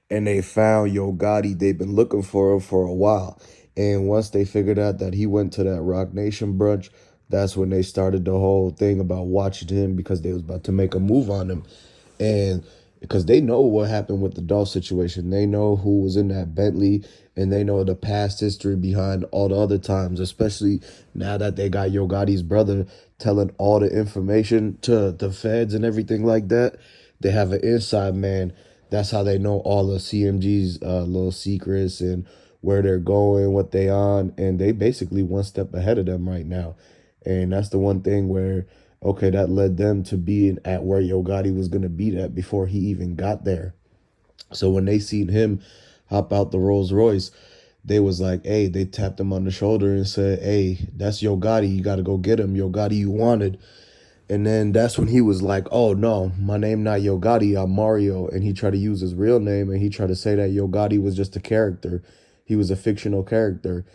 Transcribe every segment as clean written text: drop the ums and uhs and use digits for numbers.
and they found Yo Gotti. They've been looking for him for a while. And once they figured out that he went to that Rock Nation brunch, that's when they started the whole thing about watching him because they was about to make a move on him. And because they know what happened with the Dolph situation. They know who was in that Bentley, and they know the past history behind all the other times, especially now that they got Yo Gotti's brother telling all the information to the feds and everything like that. They have an inside man. That's how they know all of CMG's little secrets and where they're going, what they on, and they basically one step ahead of them right now. And that's the one thing where, okay, that led them to being at where Yo Gotti was gonna be at before he even got there. So when they seen him hop out the Rolls Royce, they was like, hey, they tapped him on the shoulder and said, hey, that's Yo Gotti. You got to go get him. Yo Gotti you wanted. And then that's when he was like, oh, no, my name not Yo Gotti. I'm Mario. And he tried to use his real name, and he tried to say that Yo Gotti was just a character. He was a fictional character.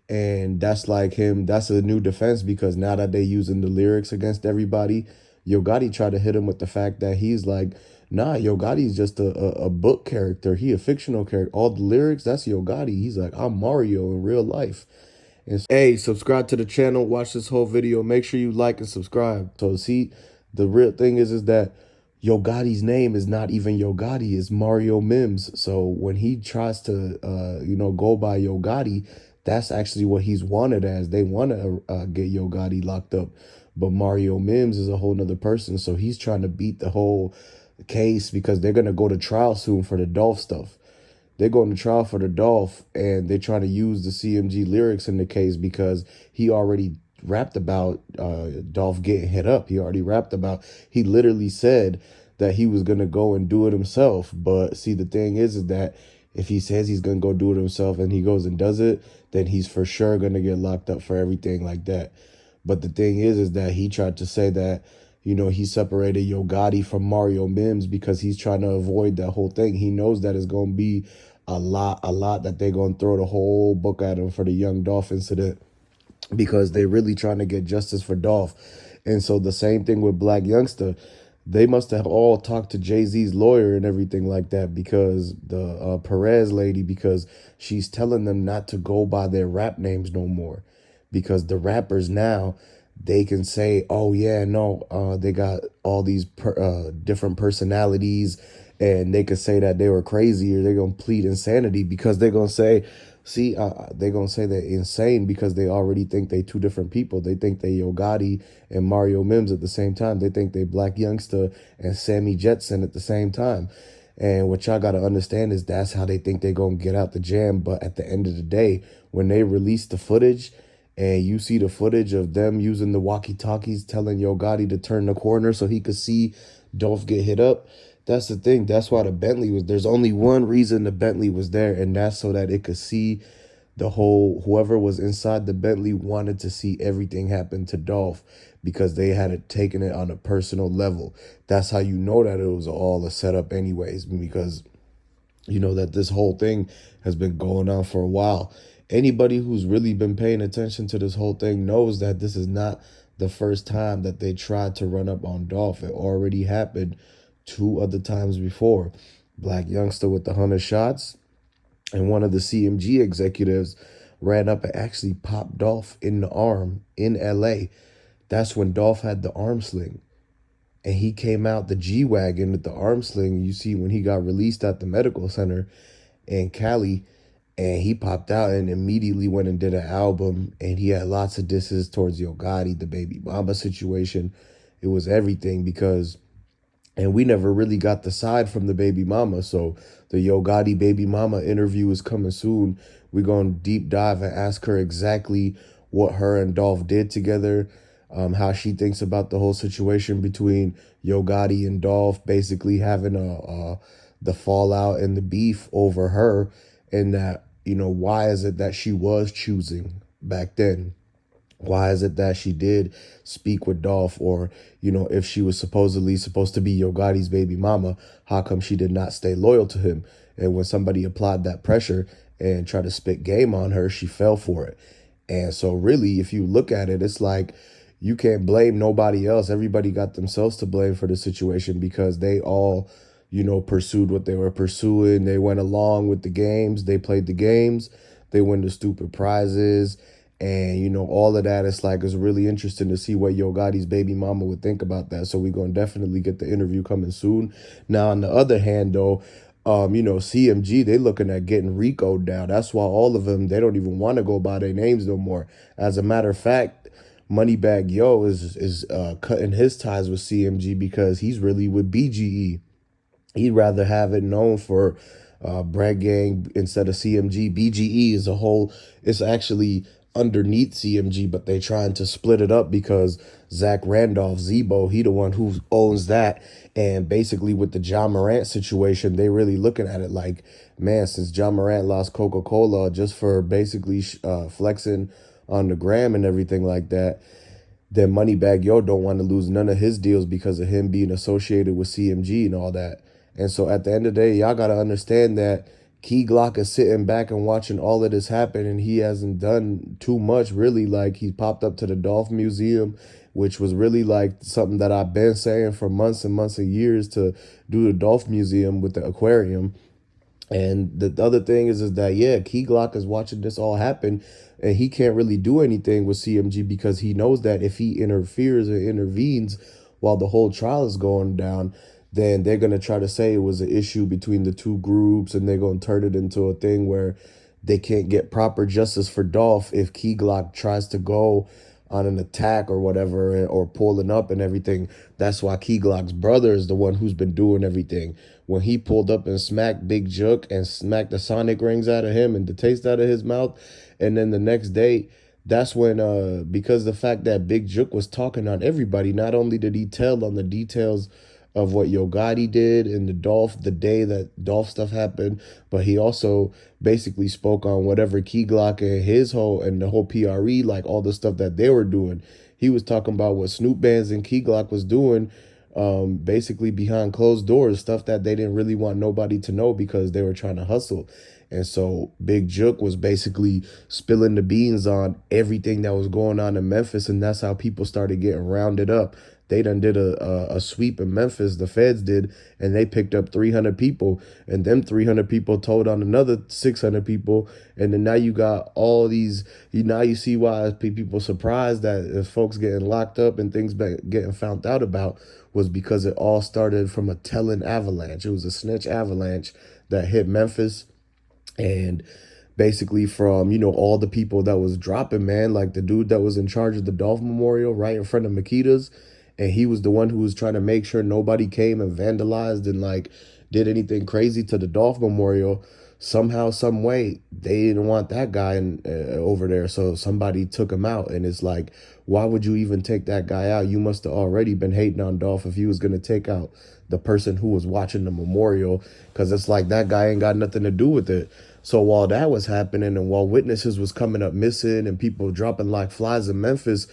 And that's like him. That's a new defense because now that they using the lyrics against everybody, Yo Gotti tried to hit him with the fact that he's like, nah, Yo Gotti's just a book character. He a fictional character. All the lyrics, that's Yo Gotti. He's like, I'm Mario in real life. And hey, subscribe to the channel. Watch this whole video. Make sure you like and subscribe. So see, the real thing is that Yo Gotti's name is not even Yo Gotti. It's Mario Mims. So when he tries to, go by Yo Gotti, that's actually what he's wanted as. They want to get Yo Gotti locked up. But Mario Mims is a whole nother person. So he's trying to beat the whole case because they're going to go to trial soon for the Dolph stuff. They're going to trial for the Dolph, and they're trying to use the CMG lyrics in the case because he already rapped about Dolph getting hit up. He already rapped about, he literally said that he was going to go and do it himself. But see, the thing is that if he says he's going to go do it himself and he goes and does it, then he's for sure going to get locked up for everything like that. But the thing is that he tried to say that, he separated Yo Gotti from Mario Mims because he's trying to avoid that whole thing. He knows that it's going to be a lot that they're going to throw the whole book at him for the young Dolph incident because they're really trying to get justice for Dolph. And so the same thing with Black Youngster. They must have all talked to Jay-Z's lawyer and everything like that because the Perez lady, because she's telling them not to go by their rap names no more because the rappers now, they can say, oh yeah, no, they got all these different personalities, and they could say that they were crazy or they're gonna plead insanity because they're gonna say, see, they're gonna say they're insane because they already think they two different people. They think they Yo Gotti and Mario Mims at the same time. They think they Black Youngster and Sammy Jetson at the same time. And what y'all gotta understand is that's how they think they're gonna get out the jam. But at the end of the day, when they release the footage, and you see the footage of them using the walkie-talkies telling Yo Gotti to turn the corner so he could see Dolph get hit up. That's the thing. That's why the Bentley was, there's only one reason the Bentley was there, and that's so that it could see the whole, whoever was inside the Bentley wanted to see everything happen to Dolph because they had it taken it on a personal level. That's how you know that it was all a setup anyways, because that this whole thing has been going on for a while. Anybody who's really been paying attention to this whole thing knows that this is not the first time that they tried to run up on Dolph. It already happened two other times before. Black Youngster with the 100 shots, and one of the CMG executives ran up and actually popped Dolph in the arm in LA. That's when Dolph had the arm sling. And he came out the G-Wagon with the arm sling. You see when he got released at the medical center in Cali, and he popped out and immediately went and did an album. And he had lots of disses towards Yo Gotti, the baby mama situation. It was everything because, and we never really got the side from the baby mama. So the Yo Gotti baby mama interview is coming soon. We're going to deep dive and ask her exactly what her and Dolph did together, how she thinks about the whole situation between Yo Gotti and Dolph, basically having the fallout and the beef over her, and that, why is it that she was choosing back then? Why is it that she did speak with Dolph? Or, if she was supposedly supposed to be Yo Gotti's baby mama, how come she did not stay loyal to him? And when somebody applied that pressure and tried to spit game on her, she fell for it. And so really, if you look at it, it's like you can't blame nobody else. Everybody got themselves to blame for the situation because they all, pursued what they were pursuing. They went along with the games. They played the games. They win the stupid prizes. And, all of that, it's really interesting to see what Yo Gotti's baby mama would think about that. So we're going to definitely get the interview coming soon. Now, on the other hand, though, CMG, they looking at getting Rico'd down. That's why all of them, they don't even want to go by their names no more. As a matter of fact, Moneybag Yo is cutting his ties with CMG because he's really with BGE. He'd rather have it known for Brad Gang instead of CMG. BGE is a whole, it's actually underneath CMG, but they trying to split it up because Zach Randolph, Zebo, he the one who owns that. And basically with the John Morant situation, they really looking at it like, man, since John Morant lost Coca-Cola just for basically flexing on the gram and everything like that, then Moneybag Yo don't want to lose none of his deals because of him being associated with CMG and all that. And so at the end of the day, y'all got to understand that Key Glock is sitting back and watching all of this happen, and he hasn't done too much, really. Like, he popped up to the Dolph Museum, which was really like something that I've been saying for months and months and years, to do the Dolph Museum with the aquarium. And the other thing is that, yeah, Key Glock is watching this all happen, and he can't really do anything with CMG because he knows that if he interferes or intervenes while the whole trial is going down, then they're going to try to say it was an issue between the two groups, and they're going to turn it into a thing where they can't get proper justice for Dolph if Key Glock tries to go on an attack or whatever, or pulling up and everything. That's why Key Glock's brother is the one who's been doing everything. When he pulled up and smacked Big Jook and smacked the sonic rings out of him and the taste out of his mouth, and then the next day, that's when because the fact that Big Jook was talking on everybody, not only did he tell on the details of what Yo Gotti did and the day that Dolph stuff happened, but he also basically spoke on whatever Key Glock and the whole PRE, like all the stuff that they were doing. He was talking about what Snoop Bands and Key Glock was doing, basically behind closed doors, stuff that they didn't really want nobody to know because they were trying to hustle. And so Big Jook was basically spilling the beans on everything that was going on in Memphis, and that's how people started getting rounded up. They done did a sweep in Memphis, the feds did, and they picked up 300 people, and them 300 people told on another 600 people, and then now you got all these, now you see why people surprised that if folks getting locked up and things getting found out about was because it all started from a telling avalanche. It was a snitch avalanche that hit Memphis, and basically from, all the people that was dropping, man, like the dude that was in charge of the Dolph Memorial right in front of Makedas, and he was the one who was trying to make sure nobody came and vandalized and like did anything crazy to the Dolph Memorial. Somehow, some way, they didn't want that guy over there, so somebody took him out. And it's like, why would you even take that guy out? You must have already been hating on Dolph if he was going to take out the person who was watching the memorial, because it's like that guy ain't got nothing to do with it. So while that was happening and while witnesses was coming up missing and people dropping like flies in Memphis,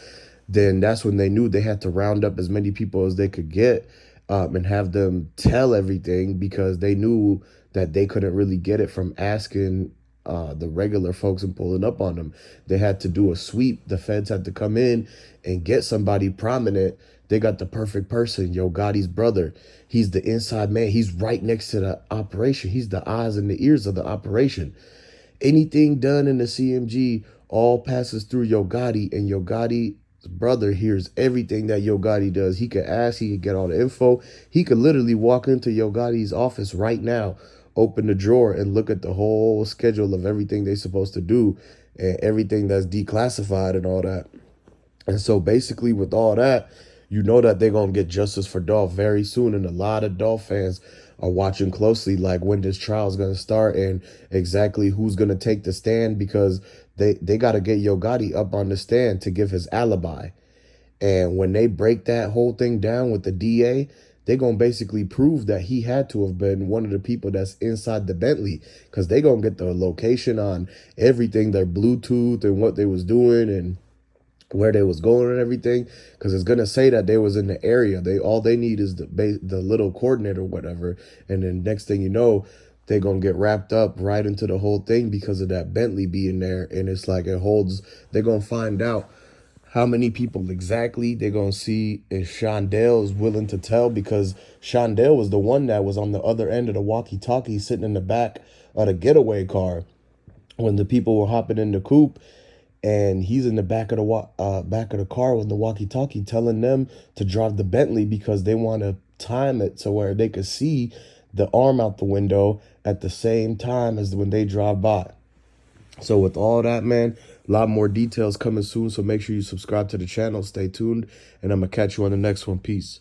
then that's when they knew they had to round up as many people as they could get, and have them tell everything, because they knew that they couldn't really get it from asking the regular folks and pulling up on them. They had to do a sweep. The feds had to come in and get somebody prominent. They got the perfect person, Yo Gotti's brother. He's the inside man. He's right next to the operation. He's the eyes and the ears of the operation. Anything done in the CMG all passes through Yo Gotti, and Yo Gotti's brother hears everything that Yo Gotti does. He could ask, he could get all the info. He could literally walk into Yo Gotti's office right now, open the drawer, and look at the whole schedule of everything they're supposed to do and everything that's declassified and all that. And so basically with all that, you know that they're going to get justice for Dolph very soon. And a lot of Dolph fans are watching closely, like when this trial is going to start and exactly who's going to take the stand, because they got to get Yo Gotti up on the stand to give his alibi. And when they break that whole thing down with the DA, they're going to basically prove that he had to have been one of the people that's inside the Bentley, because they're going to get the location on everything, their Bluetooth and what they was doing and where they was going and everything, because it's gonna say that they was in the area. All they need is the little coordinate or whatever, and then next thing you know, they're gonna get wrapped up right into the whole thing because of that Bentley being there. And it's like they're gonna find out How many people exactly they're gonna see if Shondell is willing to tell, because Shondell was the one that was on the other end of the walkie-talkie sitting in the back of the getaway car when the people were hopping in the coupe, and he's in the back of the back of the car with the walkie-talkie telling them to drive the Bentley because they want to time it to where they could see the arm out the window at the same time as when they drive by. So with all that, man, a lot more details coming soon. So make sure you subscribe to the channel. Stay tuned, and I'm gonna catch you on the next one. Peace.